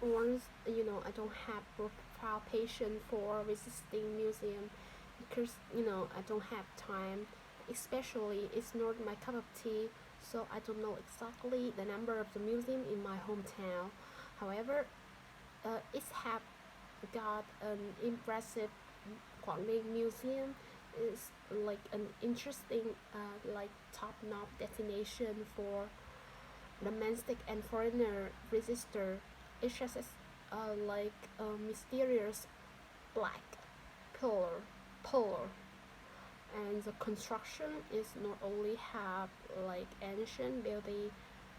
once, I don't have profile patience for visiting museum because I don't have time. Especially, it's not my cup of tea, so I don't know exactly the number of the museum in my hometown. However, it's have got an impressive Quảng Ninh Museum is like an interesting like top-notch destination for domestic and foreigner visitor. It's just like a mysterious black pillar, and the construction is not only have like ancient beauty,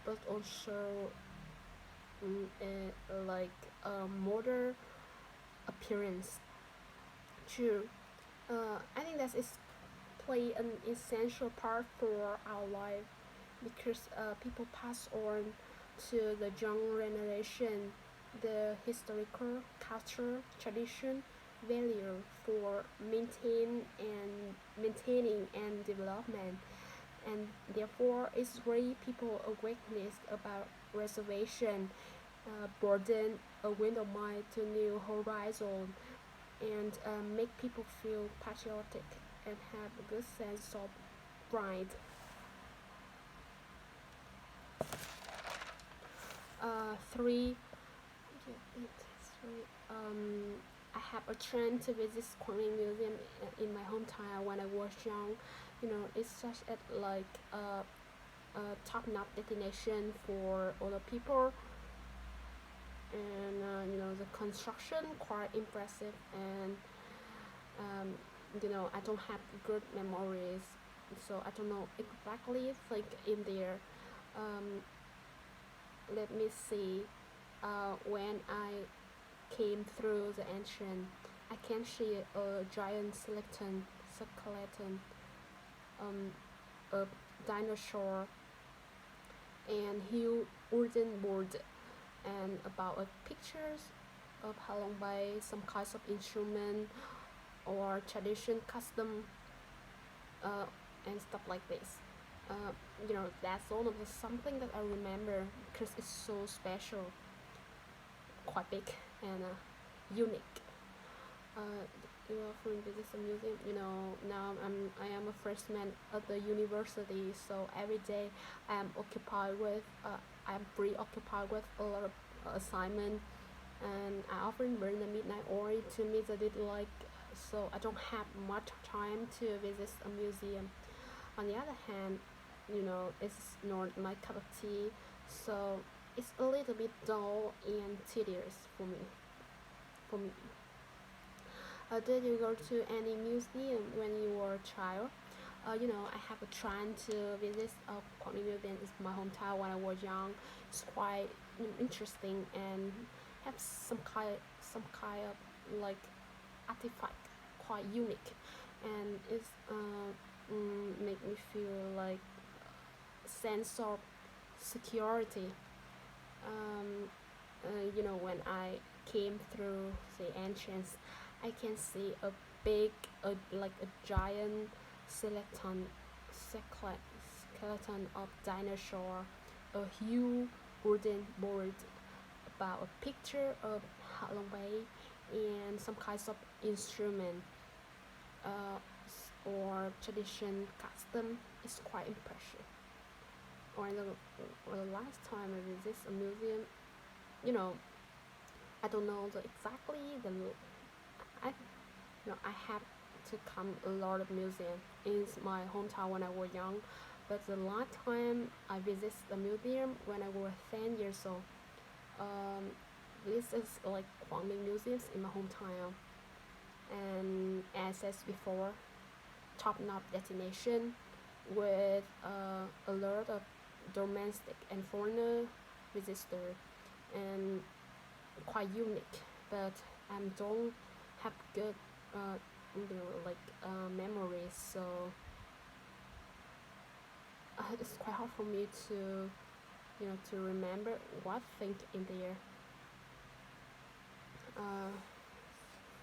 but also like a modern appearance. True. I think that is play an essential part for our life because people pass on to the young generation the historical culture tradition value for maintaining and development, and therefore it's raise people awareness about reservation, broaden a window mind to new horizon, and make people feel patriotic and have a good sense of pride. 3. I have a trend to visit Quảng Museum in my hometown when I was young. It's such a like a top-notch destination for other people, and the construction quite impressive, and um, I don't have good memories, so I don't know exactly like in there. Um, Let me see. When I came through the entrance, I can see a giant skeleton, um, a dinosaur, and huge wooden board, and about pictures of Halong Bay, some kinds of instrument or tradition custom, uh, and stuff like this. Uh, that's one of the something that I remember because it's so special, quite big and unique. You often visit a museum. Now I am a freshman at the university, so every day I'm preoccupied with a lot of assignment, and I often burn the midnight oil to meet the deadline, so I don't have much time to visit a museum. On the other hand, it's not my cup of tea, so it's a little bit dull and tedious for me. Did you go to any museum when you were a child? I have a try to visit Quảng Ninh Museum. It's my hometown when I was young. It's quite interesting and have some kind of like artifact, quite unique, and it's make me feel like sense of security. Um, when I came through the entrance, I can see a big, like a giant skeleton, skeleton of dinosaur, a huge wooden board about a picture of Halong Bay, and some kinds of instrument uh, or tradition custom is quite impressive. Or the last time I visit a museum, you know, I don't know the I I have to come a lot of museum in my hometown when I was young, but the last time I visit the museum when I was 10 years old. Um, this is like Quảng Ninh museums in my hometown, and as I said before, top-notch destination with a lot of domestic and foreigner visitors, and quite unique. But I don't have good memories, so it's quite hard for me to remember what thing in there. Uh,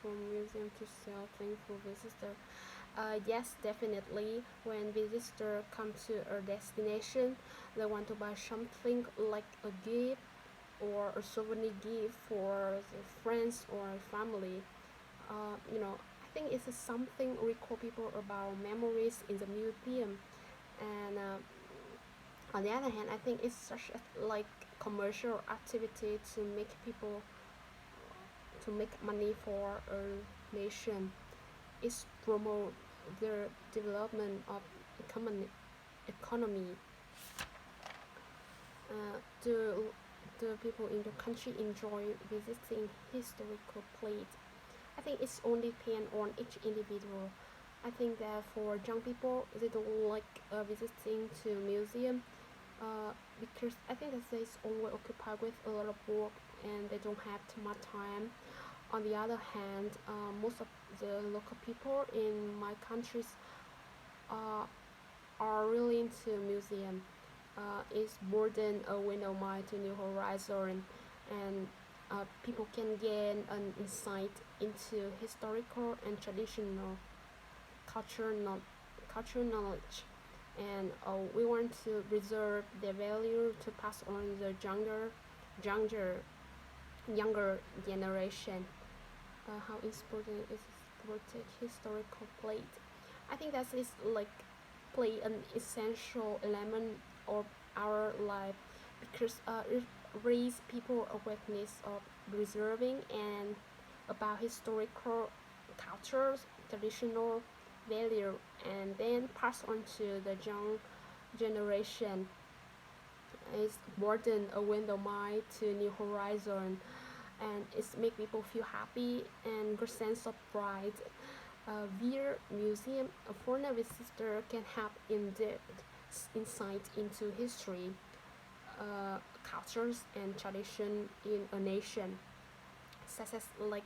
from museum to sell things for visitor. Yes, definitely. When visitors come to a destination, they want to buy something like a gift or a souvenir gift for the friends or family. I think it's something recall people about memories in the museum. And on the other hand, I think it's such a like commercial activity to make money for a nation. It's promote the development of economy. Do the people in the country enjoy visiting historical places? I think it's only depend on each individual. I think that for young people, they don't like visiting to museum because I think that they always occupied with a lot of work and they don't have too much time. On the other hand, most of the local people in my countries uh, are really into museum. It's more than a window mind to new horizon, and people can gain an insight into historical and traditional culture, not cultural knowledge. And we want to preserve their value to pass on the younger, younger generation. How important is to protect historical plate? I think that is like play an essential element of our life because it raise people awareness of preserving and about historical cultures, traditional value, and then pass on to the young generation. It's more than a window mind to new horizon, and it's make people feel happy and good sense of pride. Via museum, a foreign visitor can have in-depth insight into history, cultures, and tradition in a nation, such as like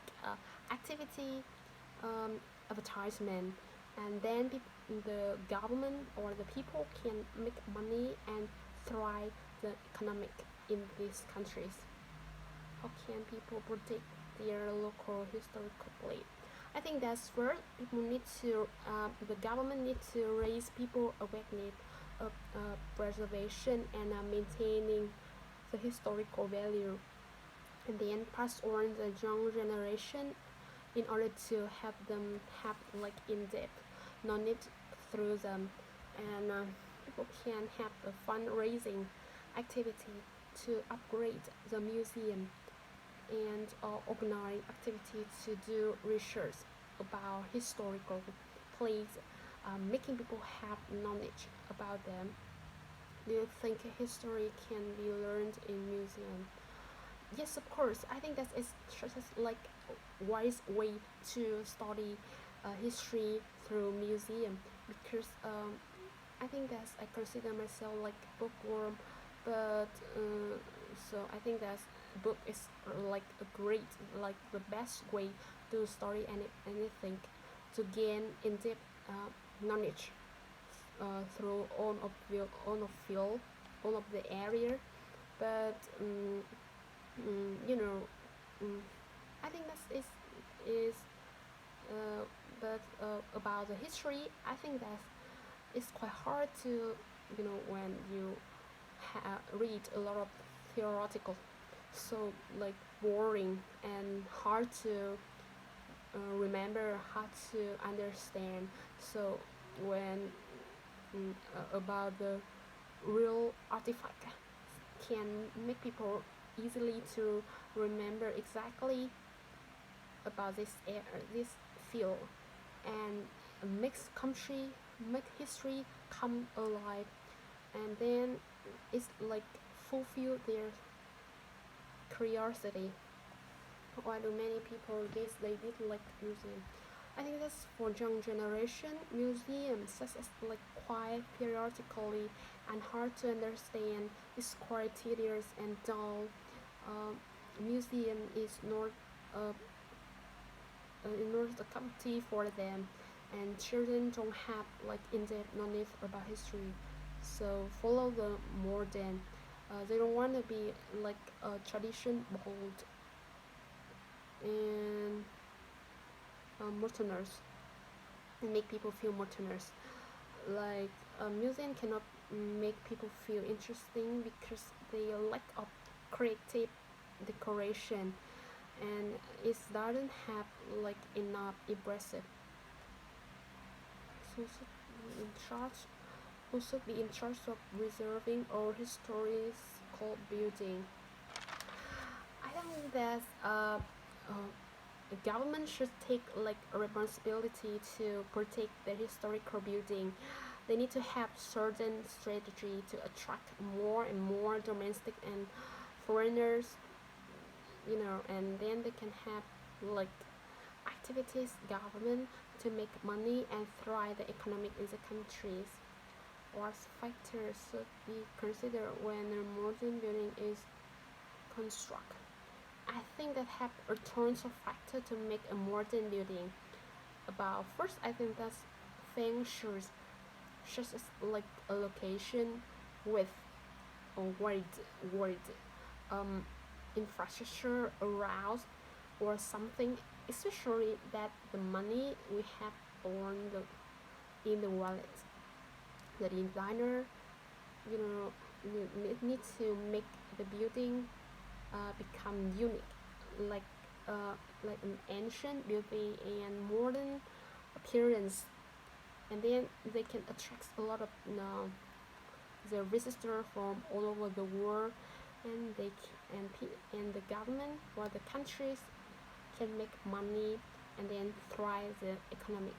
activity, advertisement, and then the government or the people can make money and thrive the economic in these countries. How can people protect their local historical place? I think that's where people need to, the government needs to raise people awareness of preservation and maintaining the historical value, and then pass on the young generation in order to help them have like in-depth knowledge through them, and people can have a fundraising activity to upgrade the museum and organize activities to do research about historical places, making people have knowledge about them. Do you think history can be learned in museum? Yes, of course. I think that is just like a wise way to study history through museum because I think that I consider myself like bookworm, but so I think that book is like a great, like the best way to study anything, to gain in-depth knowledge through all of field, all of the area. But you know, um, I think that is uh, but about the history, I think that it's quite hard to when you read a lot of theoretical, so like boring and hard to remember, hard to understand. So when about the real artifact can make people easily to remember exactly about this field, and makes country, make history come alive, and then it's like fulfill their curiosity. Why do many people these they did like museum? I think that's for young generation. Museums such as like quiet periodically and hard to understand, is quite tedious and dull. Museum is not uh, not a cup of tea for them, and children don't have like in-depth knowledge about history, so follow the modern. They don't want to be like a tradition bold and mountainous, and make people feel mountainous. Like a museum cannot make people feel interesting because they lack of creative. decoration, and it doesn't have like enough impressive. So in charge who should be in charge of preserving our historical building. I think that the government should take like a responsibility to protect the historical building. They need to have certain strategy to attract more and more domestic and foreigners, and then they can have like activities government to make money and thrive the economic in the countries. What factors should be considered when a modern building is constructed? I think that have a tons of factors to make a modern building. About first, I think that's feng shui, such as like a location with a wide um, infrastructure around or something, especially that the money we have on the in the wallet. The designer, you know, need to make the building become unique, like like an ancient beauty and modern appearance, and then they can attract a lot of the visitors from all over the world, and and the government or the countries can make money and then thrive the economy.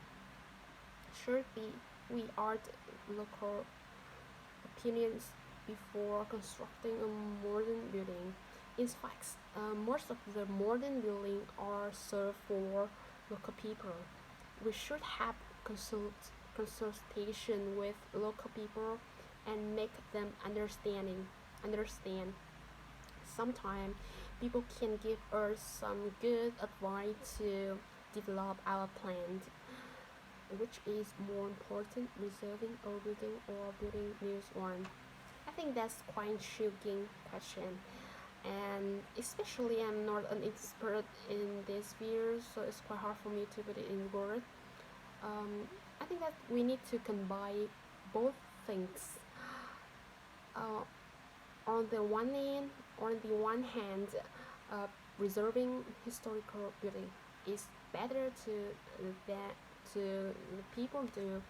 Should we art local opinions before constructing a modern building. In fact, most of the modern buildings are served for local people. We should have consultation with local people and make them understand. Sometimes people can give us some good advice to develop our plan, which is more important, reserving or building or building new one. I think that's quite intriguing question, and especially I'm not an expert in this field, so it's quite hard for me to put it in words. I think that we need to combine both things. Uh, on the one hand, uh, preserving historical building is better to that to the people do,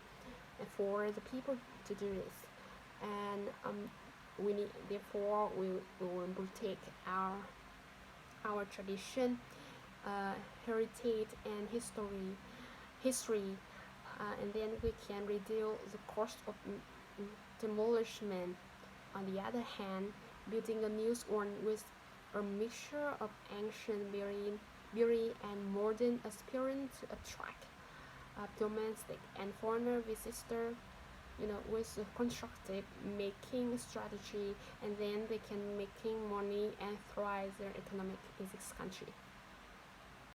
for the people to do this, and we need therefore we will protect our tradition, heritage and history, and then we can reduce the cost of demolition. On the other hand, building a new one with a mixture of ancient beauty and modern experience to attract domestic and foreigner visitors, with a constructive making strategy, and then they can making money and thrive their economic in this country.